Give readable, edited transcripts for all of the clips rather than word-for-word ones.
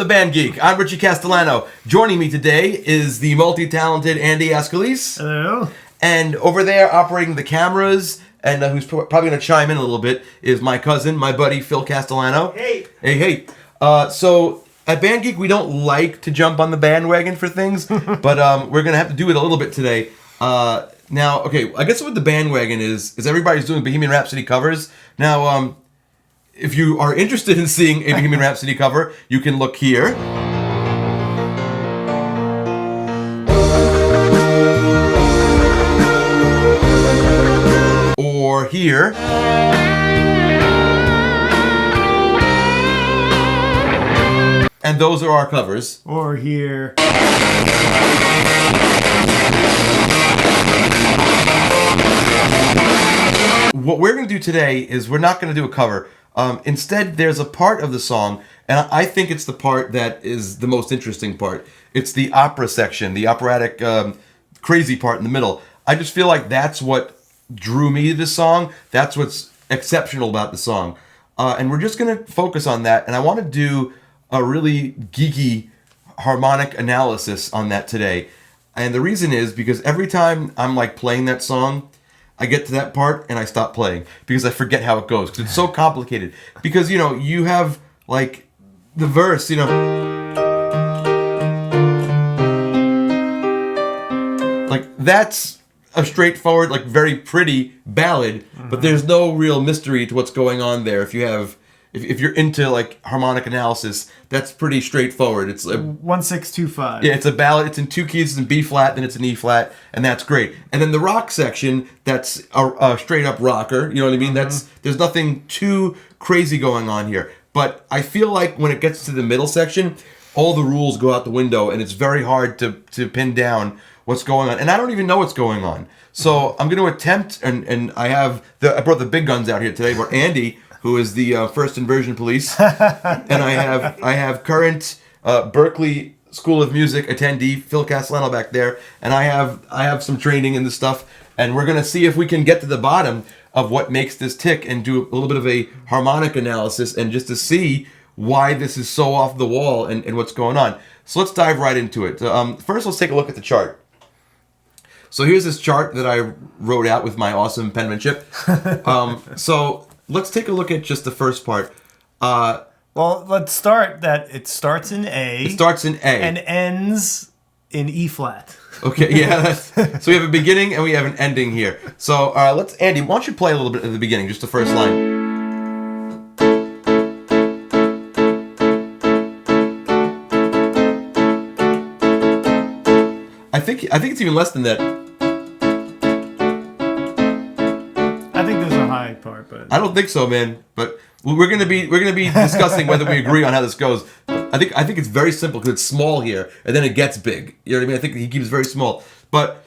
the band Geek. I'm Richie Castellano. Joining me today is the multi-talented Andy Ascalise. Hello. And over there, operating the cameras, and who's probably going to chime in a little bit, is my cousin, my buddy, Phil Castellano. Hey. Hey. So at Band Geek, we don't like to jump on the bandwagon for things, but we're going to have to do it a little bit today. Now, okay, I guess what the bandwagon is everybody's doing Bohemian Rhapsody covers. Now, if you are interested in seeing a Bohemian Rhapsody cover, you can look here. Or here. And those are our covers. Or here. What we're going to do today is we're not going to do a cover. Instead, there's a part of the song, and I think it's the part that is the most interesting part. It's the opera section, the operatic crazy part in the middle. I just feel like that's what drew me to this song. That's what's exceptional about the song. And we're just going to focus on that, and I want to do a really geeky harmonic analysis on that today. And the reason is because every time I'm like playing that song, I get to that part and I stop playing because I forget how it goes because it's so complicated. Because, you know, you have like the verse, you know. Like that's a straightforward, like very pretty ballad, but there's no real mystery to what's going on there. If you have, if you're into like harmonic analysis, that's pretty straightforward. It's a 1-6-2-5. Yeah, it's a ballad. It's in two keys. It's in B flat, then it's in E flat, and that's great. And then the rock section, that's a straight up rocker. You know what I mean? There's nothing too crazy going on here. But I feel like when it gets to the middle section, all the rules go out the window, and it's very hard to pin down what's going on. And I don't even know what's going on. So I'm going to attempt, and I brought the big guns out here today. But Andy, who is the first inversion police, and I have current Berklee School of Music attendee Phil Castellano back there, and I have some training in this stuff, and we're gonna see if we can get to the bottom of what makes this tick and do a little bit of a harmonic analysis, and just to see why this is so off the wall and what's going on. So let's dive right into it. First, let's take a look at the chart. So here's this chart that I wrote out with my awesome penmanship. So let's take a look at just the first part. Well, let's start that it starts in A. It starts in A. And ends in E flat. Okay, yeah. So we have a beginning and we have an ending here. So Andy, why don't you play a little bit at the beginning, just the first line. I think it's even less than that. I think there's a high part, but I don't think so, man. But we're gonna be discussing whether we agree on how this goes. I think it's very simple because it's small here, and then it gets big. You know what I mean? I think he keeps it very small. But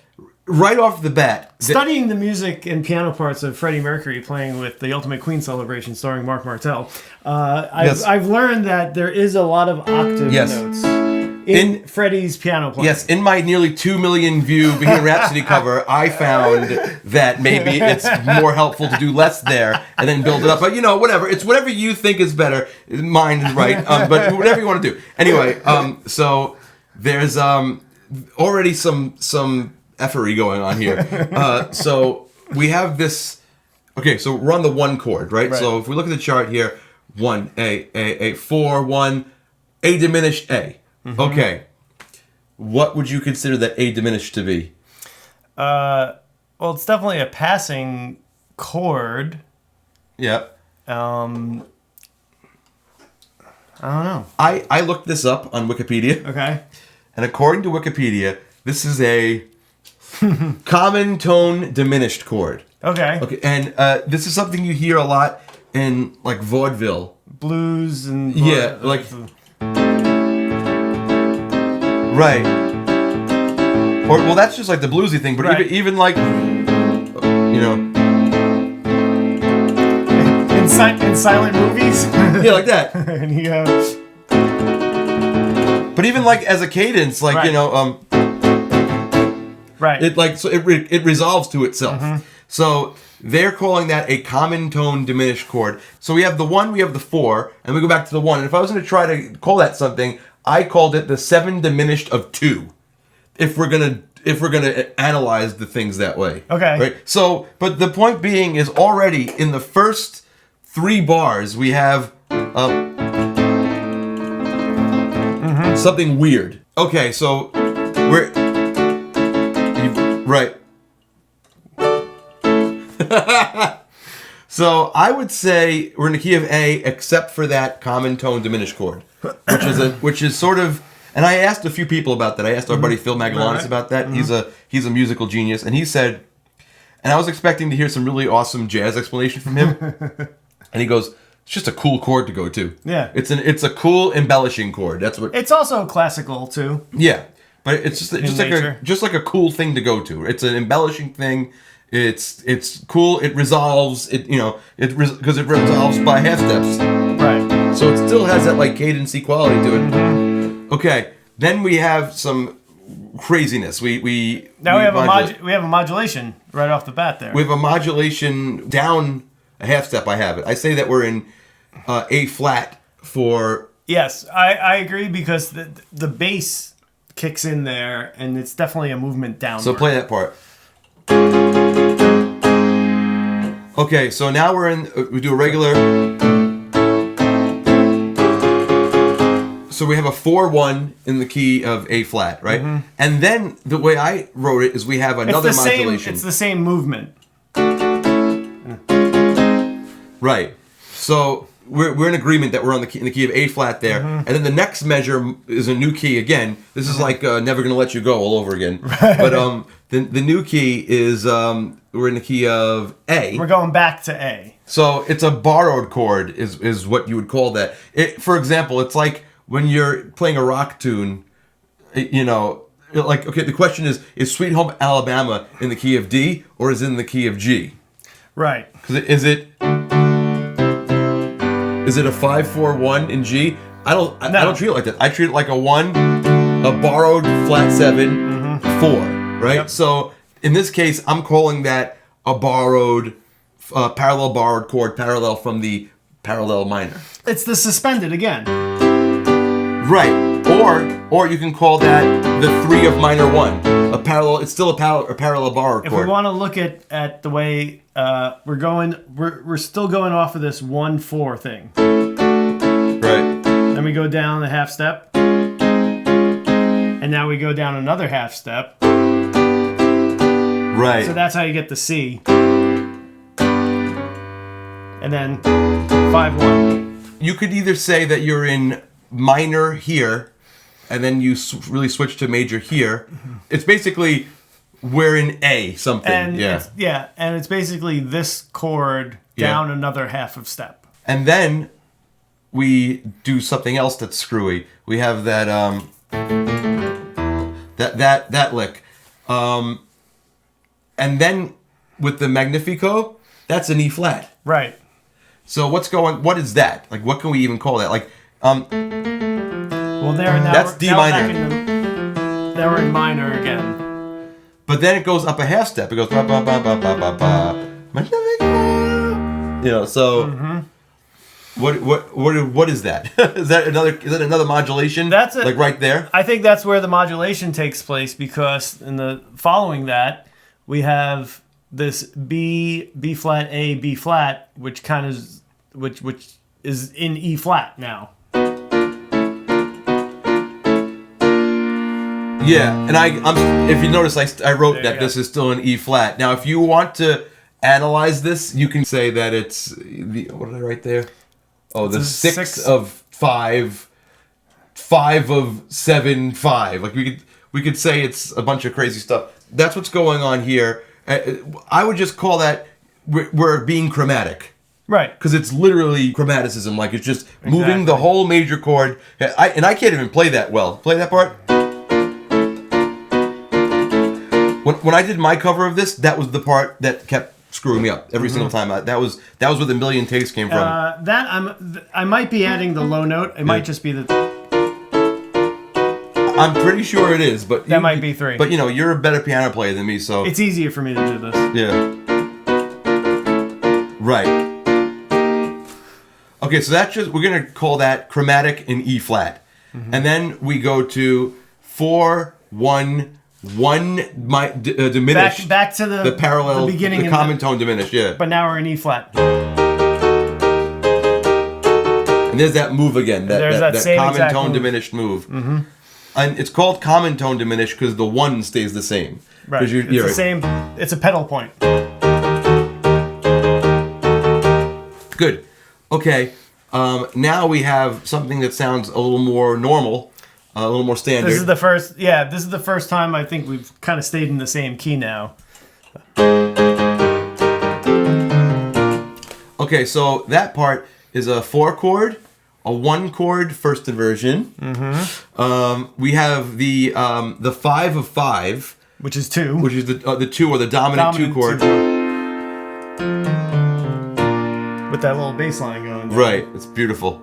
right off the bat, studying the music and piano parts of Freddie Mercury playing with the Ultimate Queen Celebration starring Mark Martel, I've learned that there is a lot of octave notes. In Freddie's piano playing. Yes, in my nearly 2 million view Bohemian Rhapsody cover, I found that maybe it's more helpful to do less there and then build it up. But you know, whatever. It's whatever you think is better. Mine is right. But whatever you want to do. Anyway, so there's already some effery going on here. So we have this. Okay, so we're on the 1 chord, right? So if we look at the chart here, 1 A 4 1 A diminished A. Mm-hmm. Okay, what would you consider that A diminished to be? Well, it's definitely a passing chord. Yep. I don't know. I looked this up on Wikipedia. Okay. And according to Wikipedia, this is a common tone diminished chord. Okay. Okay, and this is something you hear a lot in like vaudeville, blues, and like. Right. Or well, that's just like the bluesy thing, but even like, you know, in silent movies. Yeah, like that. And But even like as a cadence, like you know, right. It like so it resolves to itself. So they're calling that a common tone diminished chord. So we have the 1, we have the 4, and we go back to the 1. And if I was going to try to call that something, I called it the 7 diminished of 2. If we're gonna analyze the things that way. Okay. Right. So, but the point being is already in the first 3 bars we have something weird. Okay, so we're right. So I would say we're in the key of A, except for that common tone diminished chord, which is sort of. And I asked a few people about that. I asked our buddy Phil Magalanis about that. He's a musical genius, and he said, and I was expecting to hear some really awesome jazz explanation from him, and he goes, "It's just a cool chord to go to. Yeah, it's a cool embellishing chord. That's what. It's also classical too. Yeah, but it's just like a cool thing to go to. It's an embellishing thing. It's cool. It resolves. Because it resolves by half steps. Right. So it still has that like cadency quality to it. Okay, then we have some craziness. We have a modulation right off the bat there. We have a modulation down a half step. I have it. I say that we're in A flat for. Yes, I agree because the bass kicks in there and it's definitely a movement downward. So play that part. Okay, so now we're in. We do a regular. So we have a 4-1 in the key of A flat, right? Mm-hmm. And then the way I wrote it is we have another modulation. It's the same movement. Right. So we're in agreement that we're on in the key of A flat there. Mm-hmm. And then the next measure is a new key again. This is like Never Gonna Let You Go all over again. Right. But the new key is we're in the key of A. We're going back to A. So it's a borrowed chord is what you would call that. For example, it's like when you're playing a rock tune, like, okay, the question is Sweet Home Alabama in the key of D or is it in the key of G? Right. Because is it a 5-4-1 in G? I don't treat it like that. I treat it like a 1, a borrowed flat 7, 4, right? Yep. So in this case, I'm calling that a borrowed, parallel borrowed chord, parallel from the parallel minor. It's the suspended again. Right, or you can call that the 3 of minor 1. A parallel. It's still a parallel borrowed chord. If we want to look at the way we're still going off of this 1-4 thing. Right. Then we go down a half step, and now we go down another half step. Right. So that's how you get the C. And then 5-1. You could either say that you're in minor here, and then you really switch to major here. It's basically we're in A something. And and it's basically this chord down another half of step. And then we do something else that's screwy. We have that that lick, and then with the Magnifico, that's an E flat. Right. So what is that? Like, what can we even call that? Like, well, that's D minor. Now we're in minor again. But then it goes up a half step. It goes ba ba ba ba ba ba ba. So what is that? Is that another modulation? That's it. Like right there. I think that's where the modulation takes place because in the following that we have this B flat A B flat, which kind of which is in E flat now. Yeah, and I'm if you notice, I wrote that this is still an E flat. Now, if you want to analyze this, you can say that it's what did I write there? Oh, the 6 of 5, 5 of 7, 5. Like we could say it's a bunch of crazy stuff. That's what's going on here. I would just call that we're being chromatic. Right. Because it's literally chromaticism. Like, it's just moving the whole major chord. I can't even play that well. Play that part. When I did my cover of this, that was the part that kept screwing me up every single time. That was where the million takes came from. I might be adding the low note. It might just be the... I'm pretty sure it is, but... That might be 3. But, you're a better piano player than me, so... It's easier for me to do this. Yeah. Right. Okay, so that's just, we're going to call that chromatic in E flat. And then we go to 4, 1, 1 diminished. Back to the parallel, the beginning, the common tone diminished, yeah. But now we're in E flat. And there's that move again, that same common tone move. diminished move. And it's called common tone diminished because the 1 stays the same. Right. It's the same. It's a pedal point. Good. Okay. Now we have something that sounds a little more normal, a little more standard. This is the first time I think we've kind of stayed in the same key now. Okay, so that part is a 4 chord, a 1 chord first inversion. We have the 5 of 5, which is 2, which is the 2 or the dominant 2 chord. With that little bass line going. Right, it's beautiful.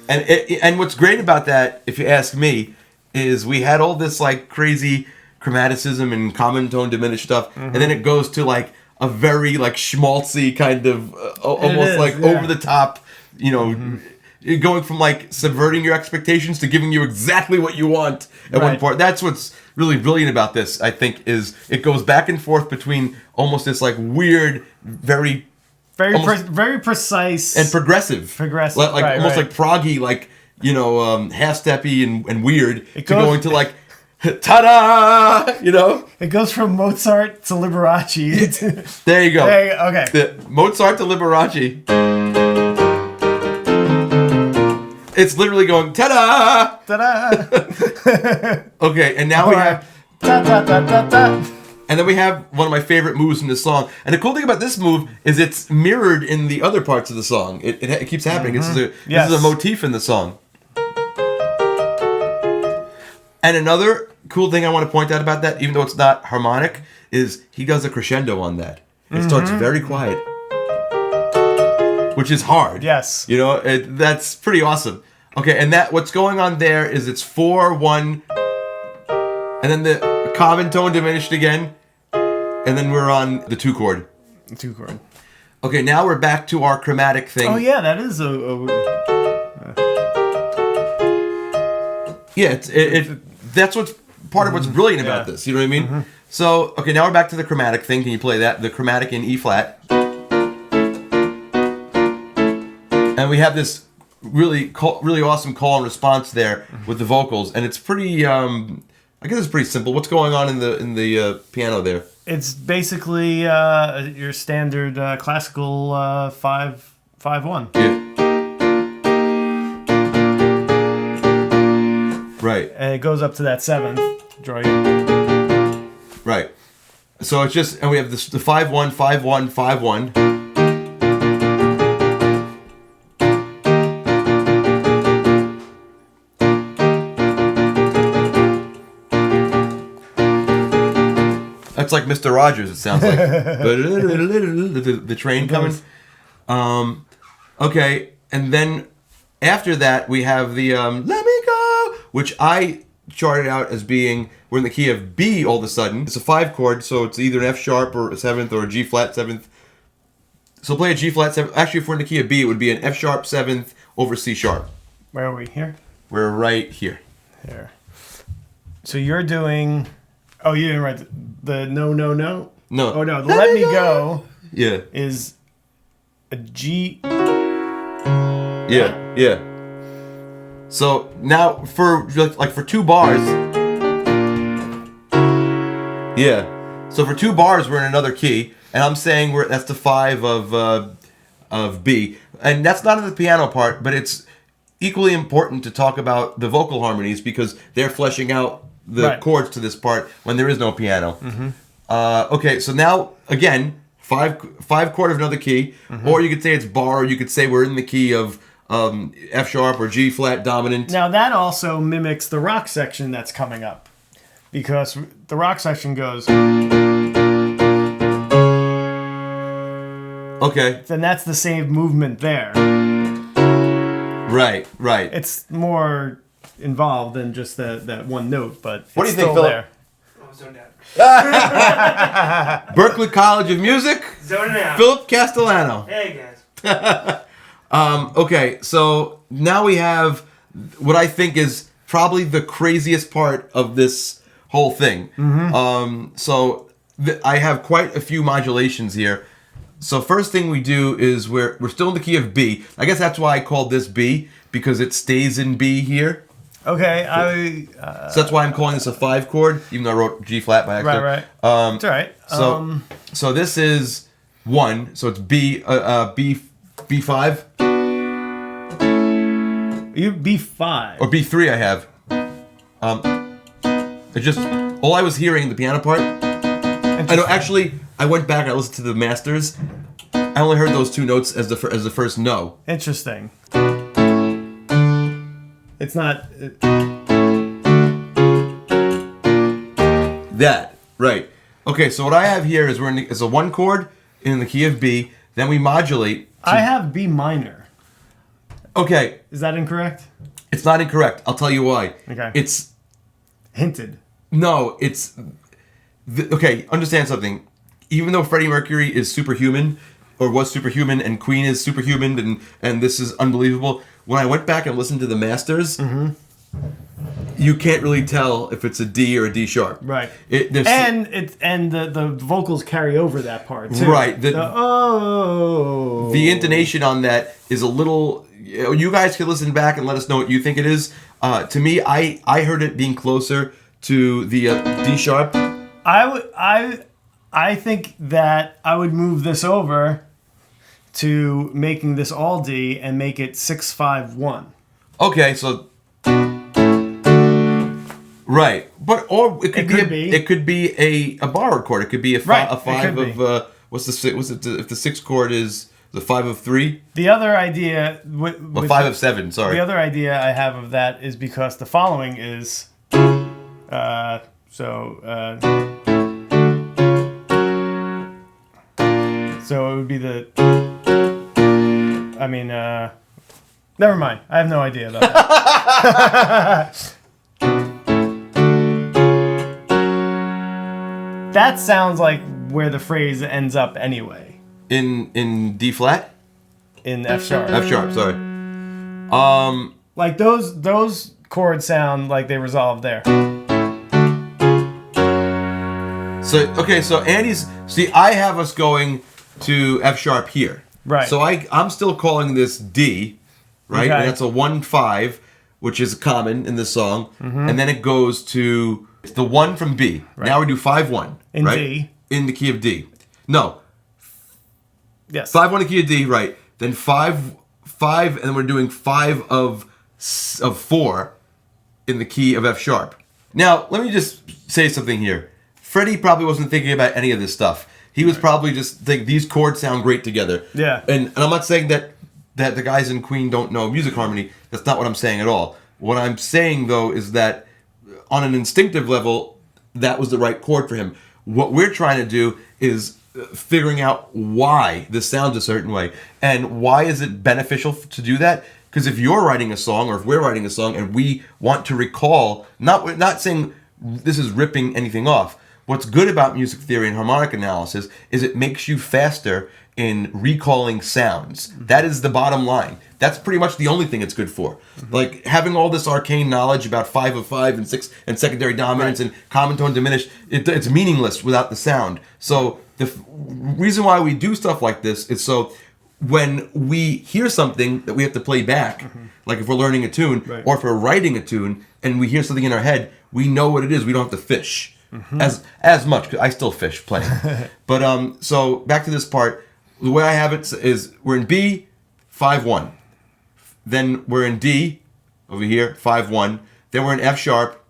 And what's great about that, if you ask me, is we had all this like crazy chromaticism and common tone diminished stuff, and then it goes to like a very like schmaltzy kind of almost like over the top, you know, going from like subverting your expectations to giving you exactly what you want at one part. That's what's really brilliant about this, I think, is it goes back and forth between almost this like weird, very precise and progressive, like almost like proggy, like, you know, half-steppy and weird, going to like ta-da, you know. It goes from Mozart to Liberace. There you go. Okay. Mozart to Liberace. It's literally going ta-da, ta-da. Okay, and now we have ta-ta-ta-ta-ta. And then we have one of my favorite moves in the song. And the cool thing about this move is it's mirrored in the other parts of the song. It keeps happening. This is a motif in the song. And another cool thing I want to point out about that, even though it's not harmonic, is he does a crescendo on that. It starts very quiet, which is hard. Yes. You know, that's pretty awesome. Okay, and what's going on there is it's 4, 1, and then the common tone diminished again, and then we're on the 2 chord. The 2 chord. Okay, now we're back to our chromatic thing. Oh yeah, that is that's what's part of what's brilliant about this. You know what I mean? So okay, now we're back to the chromatic thing. Can you play that? The chromatic in E flat, and we have this really awesome call and response there with the vocals, and it's pretty. I guess it's pretty simple. What's going on in the piano there? It's basically your standard classical 5-5-1. Yeah. Right. And it goes up to that 7th. Right. So it's just, and we have the 5-1, 5-1, 5-1. That's like Mr. Rogers, it sounds like. the train coming. Okay, and then after that, we have the Let Me Go, which I charted out as being, we're in the key of B all of a sudden. It's a 5 chord, so it's either an F sharp or a 7th or a G flat 7th. So play a G flat 7th. Actually, if we're in the key of B, it would be an F sharp 7th over C sharp. Where are we? Here? We're right here. Here. So you're doing... Oh, you didn't write the no. No. Oh, no. The Let Me Go yeah. is a G. Yeah. So now for 2 bars. Yeah. So for 2 bars, we're in another key. And I'm saying that's the 5 of B. And that's not in the piano part, but it's equally important to talk about the vocal harmonies because they're fleshing out the chords to this part when there is no piano. Okay, so now again, 5 chord of another key, or you could say it's bar, or you could say we're in the key of F sharp or G flat dominant. Now that also mimics the rock section that's coming up, because the rock section goes. Okay. Then that's the same movement there. Right. It's more involved than just that one note, but what do you think, Philip? There. Oh, so dead. Berklee College of Music. Zoning out. Philip Castellano. Hey, guys. Okay, so now we have what I think is probably the craziest part of this whole thing. So I have quite a few modulations here. So first thing we do is we're still in the key of B. I guess that's why I called this B, because it stays in B here. Okay, so that's why I'm calling this a 5 chord, even though I wrote G flat by accident. Right. It's all right. So this is 1. So it's B B5. You B5 or B3 I have. It's just all I was hearing the piano part. I know. Actually, I went back. I listened to the masters. I only heard those 2 notes as the first no. Interesting. It's not. That right. Okay. So what I have here is it's a 1 chord in the key of B. Then we modulate. I have B minor. Okay. Is that incorrect? It's not incorrect. I'll tell you why. Okay. It's hinted. No, it's okay. Understand something. Even though Freddie Mercury is superhuman, or was superhuman, and Queen is superhuman, and this is unbelievable. When I went back and listened to the masters, you can't really tell if it's a D or a D sharp. Right. And the vocals carry over that part too. Right. The intonation on that is a little. You guys can listen back and let us know what you think it is. To me, I heard it being closer to the D sharp. I think that I would move this over to making this all D and make it 6-5-1. Okay, so right, but or it could be a borrowed chord. It could be a 5 of what's if the 6 chord is the 5 of 3. The other idea, 5 of 7. Sorry. The other idea I have of that is because the following is so it would be the. I mean, never mind. I have no idea about that. That sounds like where the phrase ends up anyway. In D flat? In F sharp. F sharp, sorry. Like those chords sound like they resolve there. So Andy's I have us going to F sharp here. Right. So I'm still calling this D, right? Okay. And that's a 1-5, which is common in this song. And then it goes to the 1 from B. Right. Now we do 5-1. In right? D. In the key of D. No. Yes. 5-1 in the key of D, right. Then 5, and then we're doing 5 of 4 in the key of F sharp. Now, let me just say something here. Freddie probably wasn't thinking about any of this stuff. He was probably just thinking these chords sound great together. Yeah. And I'm not saying that the guys in Queen don't know music harmony. That's not what I'm saying at all. What I'm saying, though, is that on an instinctive level, that was the right chord for him. What we're trying to do is figuring out why this sounds a certain way. And why is it beneficial to do that? Because if you're writing a song, or if we're writing a song, and we want to recall, not saying this is ripping anything off. What's good about music theory and harmonic analysis is it makes you faster in recalling sounds. That is the bottom line. That's pretty much the only thing it's good for. Like having all this arcane knowledge about 5 of 5 and 6 and secondary dominance and common tone diminished, it's meaningless without the sound. So the reason why we do stuff like this is so when we hear something that we have to play back, like if we're learning a tune or if we're writing a tune and we hear something in our head, we know what it is. We don't have to fish as much. I still fish plenty. But so back to this part. The way I have it is we're in B, 5-1. Then we're in D, over here, 5-1. Then we're in F sharp,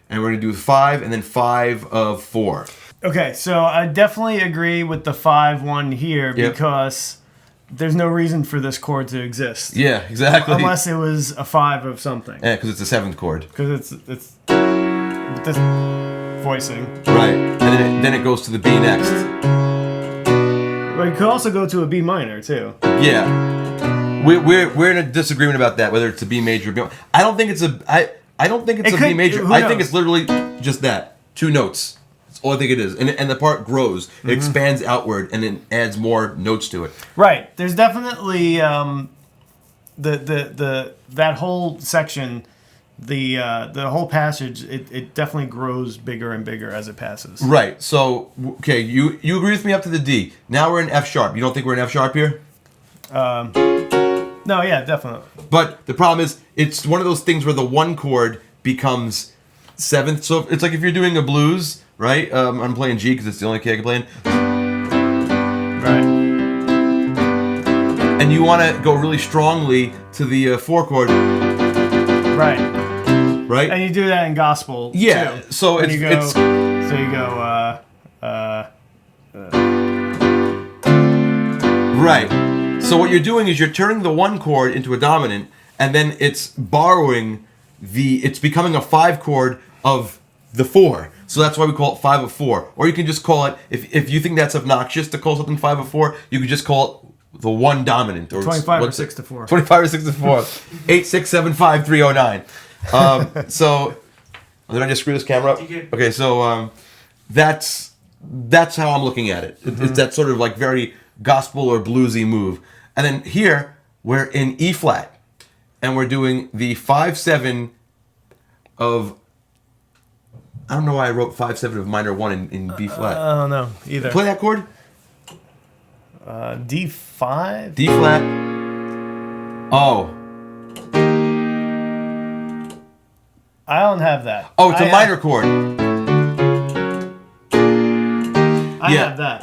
and we're going to do 5 and then 5 of 4. Okay, so I definitely agree with the 5-1 here because there's no reason for this chord to exist. Yeah, exactly. Unless it was a 5 of something. Yeah, because it's a 7th chord. Because it's this voicing. Right, and then it goes to the B next. But it could also go to a B minor too. Yeah, we're in a disagreement about that, whether it's a B major or B minor. I don't think it's a B major. I think it's literally just that, 2 notes. That's all I think it is. And the part grows. It expands outward and it adds more notes to it. Right. There's definitely that whole section, the whole passage, it definitely grows bigger and bigger as it passes. Right. So, okay, you agree with me up to the D. Now we're in F sharp. You don't think we're in F sharp here? No, yeah, definitely. But the problem is, it's one of those things where the one chord becomes seventh. So it's like if you're doing a blues, right? I'm playing G because it's the only key I can play in. Right. And you want to go really strongly to the 4 chord. Right. Right. And you do that in gospel. Yeah. Too. So you go. Right. So what you're doing is you're turning the 1 chord into a dominant, and then it's borrowing it's becoming a 5 chord of the 4. So that's why we call it 5 of 4. Or you can just call it, if you think that's obnoxious to call something 5 of 4, you could just call it the 1 dominant. Or 25 or 6 to 4. 25 or 6 to 4. 8, 6, 7, 5, 3, 0, 9. So, did I just screw this camera up? Okay, so that's how I'm looking at it. It's that sort of like very gospel or bluesy move. And then here, we're in E flat. And we're doing the 5-7 of... I don't know why I wrote 5-7 of minor 1 in B flat. I don't know either. Play that chord. D5? D flat. Oh. I don't have that. Oh, it's a minor chord. I have that.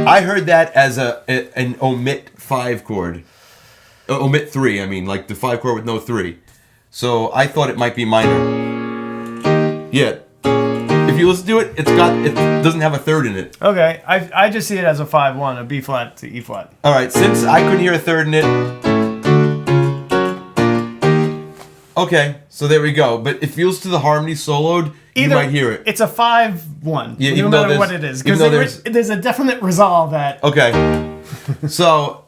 I heard that as an omit 5 chord. Omit 3, I mean, like the 5 chord with no 3. So I thought it might be minor. Yeah. If you listen to it, it doesn't have a third in it. Okay, I just see it as a 5-1, a B flat to E flat. All right, since I couldn't hear a third in it. Okay, so there we go. But if you listen to the harmony soloed, you might hear it. It's a 5-1, yeah, no matter what it is. Because there's a definite resolve that... Okay. So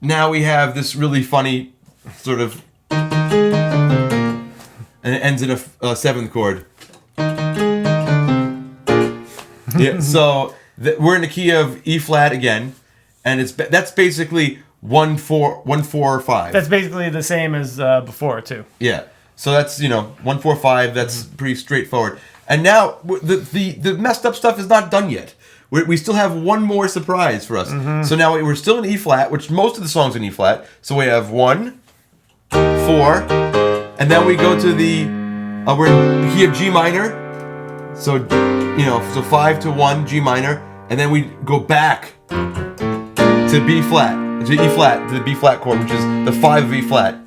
now we have this really funny sort of... And it ends in a 7th chord. Yeah, so we're in the key of E flat again, and that's basically 1 4 or 5. That's basically the same as before too. Yeah, so that's 1 4 5. That's pretty straightforward. And now the messed up stuff is not done yet. We still have one more surprise for us. So now we're still in E flat, which most of the songs in E flat. So we have 1 4, and then we go to the we're in the key of G minor. So, so 5 to 1, G minor, and then we go back to B flat, to E flat, to the B flat chord, which is the 5 of E flat.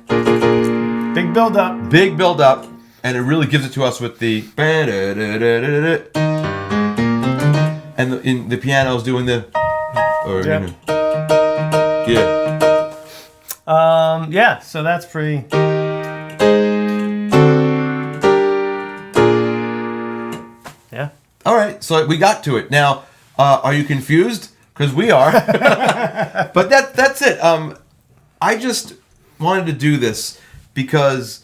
Big build up. Big build up, and it really gives it to us with the... And the piano's doing the... Yeah, so that's pretty... Yeah. All right, so we got to it. Now, are you confused? Because we are. But that's it. I just wanted to do this because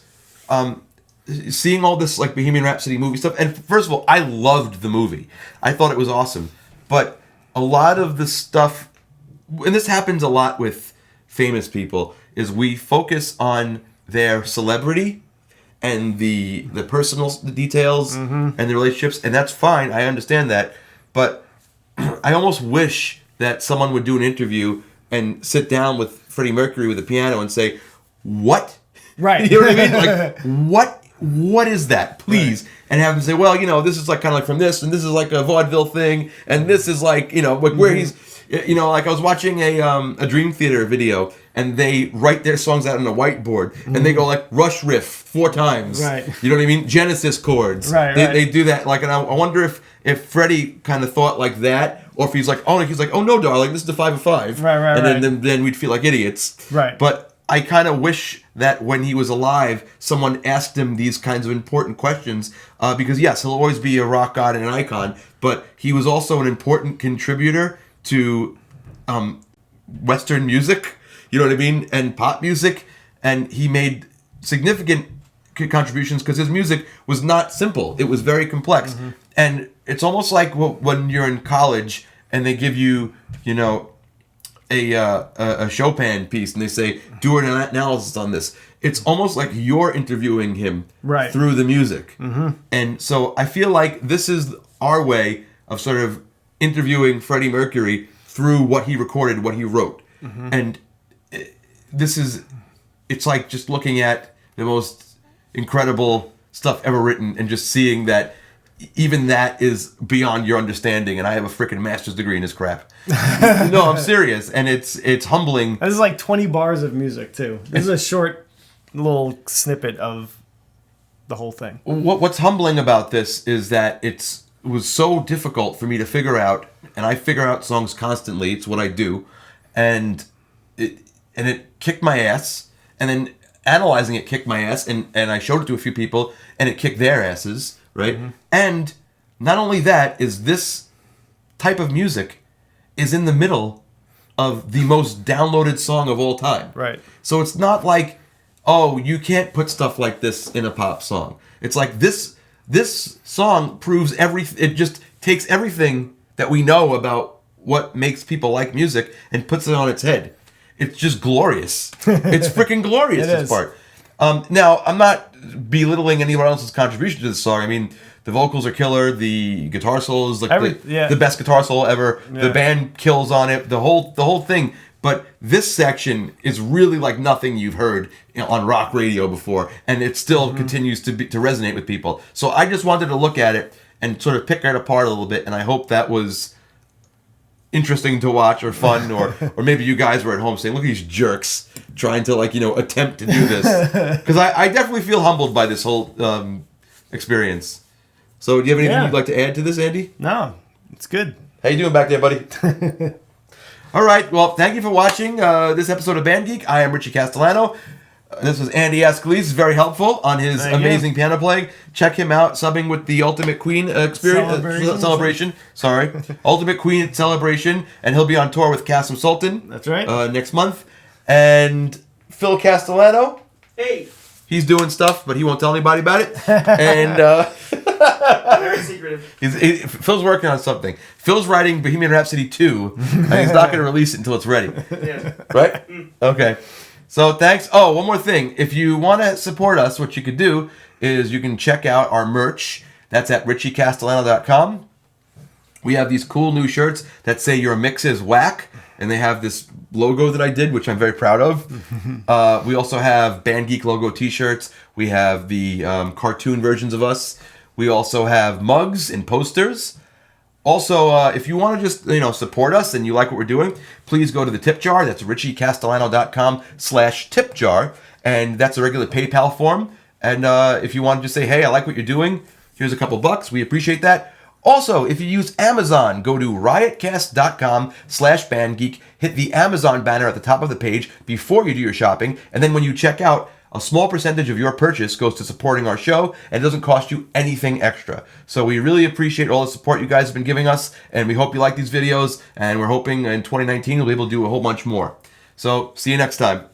seeing all this like Bohemian Rhapsody movie stuff, and first of all, I loved the movie. I thought it was awesome. But a lot of the stuff, and this happens a lot with famous people, is we focus on their celebrity and the personal details and the relationships, and that's fine. I understand that, but I almost wish that someone would do an interview and sit down with Freddie Mercury with a piano and say, "What?" Right. You know what I mean? Like, what is that? Please. Right. And have him say, "Well, this is like kind of like from this, and this is like a vaudeville thing, and this is like like where he's." Like I was watching a Dream Theater video, and they write their songs out on a whiteboard, and they go like Rush riff 4 times. Right. You know what I mean? Genesis chords. Right. They do that. Like, and I wonder if Freddie kind of thought like that, or if he's like, oh no, darling, this is the 5 of 5. Right. And then we'd feel like idiots. Right. But I kind of wish that when he was alive, someone asked him these kinds of important questions, because yes, he'll always be a rock god and an icon, but he was also an important contributor to Western music, you know what I mean, and pop music, and he made significant contributions because his music was not simple. It was very complex. And it's almost like when you're in college and they give you, you know, a Chopin piece and they say, do an analysis on this. It's almost like you're interviewing him through the music. And so I feel like this is our way of sort of interviewing Freddie Mercury through what he recorded, what he wrote. And it's like just looking at the most incredible stuff ever written and just seeing that even that is beyond your understanding, and I have a freaking master's degree in this crap. No, I'm serious, and it's humbling. This is like 20 bars of music, too. This is a short little snippet of the whole thing. What's humbling about this is that it was so difficult for me to figure out, and I figure out songs constantly. It's what I do, and it kicked my ass, and then analyzing it kicked my ass, and I showed it to a few people, and it kicked their asses, right? And not only that, is this type of music is in the middle of the most downloaded song of all time. Right. So it's not like, oh, you can't put stuff like this in a pop song. It's like this song proves everything. It just takes everything that we know about what makes people like music and puts it on its head. It's just glorious. It's freaking glorious, this part. Now, I'm not belittling anyone else's contribution to this song. I mean, the vocals are killer. The guitar solo is like the best guitar solo ever. Yeah. The band kills on it. The whole thing. But this section is really like nothing you've heard on rock radio before, and it still continues to resonate with people. So I just wanted to look at it and sort of pick it apart a little bit, and I hope that was interesting to watch or fun, or maybe you guys were at home saying, look at these jerks trying to attempt to do this. Because I definitely feel humbled by this whole experience. So do you have anything you'd like to add to this, Andy? No, it's good. How you doing back there, buddy? All right, well, thank you for watching this episode of Band Geek. I am Richie Castellano. This was Andy Ascalise, very helpful on his amazing piano playing. Check him out, subbing with the Ultimate Queen celebration. Sorry, Ultimate Queen celebration, and he'll be on tour with Kasim Sultan. That's right. Next month, and Phil Castellano. Hey, he's doing stuff, but he won't tell anybody about it. And very secretive. Phil's working on something. Phil's writing Bohemian Rhapsody 2, and he's not going to release it until it's ready. Yeah. Right? Okay. So thanks. Oh, one more thing. If you want to support us, what you could do is you can check out our merch. That's at richiecastellano.com. We have these cool new shirts that say your mix is whack, and they have this logo that I did, which I'm very proud of. We also have Band Geek logo t-shirts. We have the cartoon versions of us. We also have mugs and posters. Also, if you want to just support us and you like what we're doing, please go to the tip jar. That's richiecastellano.com/tipjar, and that's a regular PayPal form. And if you want to just say, hey, I like what you're doing, here's a couple bucks. We appreciate that. Also, if you use Amazon, go to riotcast.com/bandgeek, hit the Amazon banner at the top of the page before you do your shopping, and then when you check out, a small percentage of your purchase goes to supporting our show, and it doesn't cost you anything extra. So we really appreciate all the support you guys have been giving us, and we hope you like these videos, and we're hoping in 2019 we'll be able to do a whole bunch more. So, see you next time.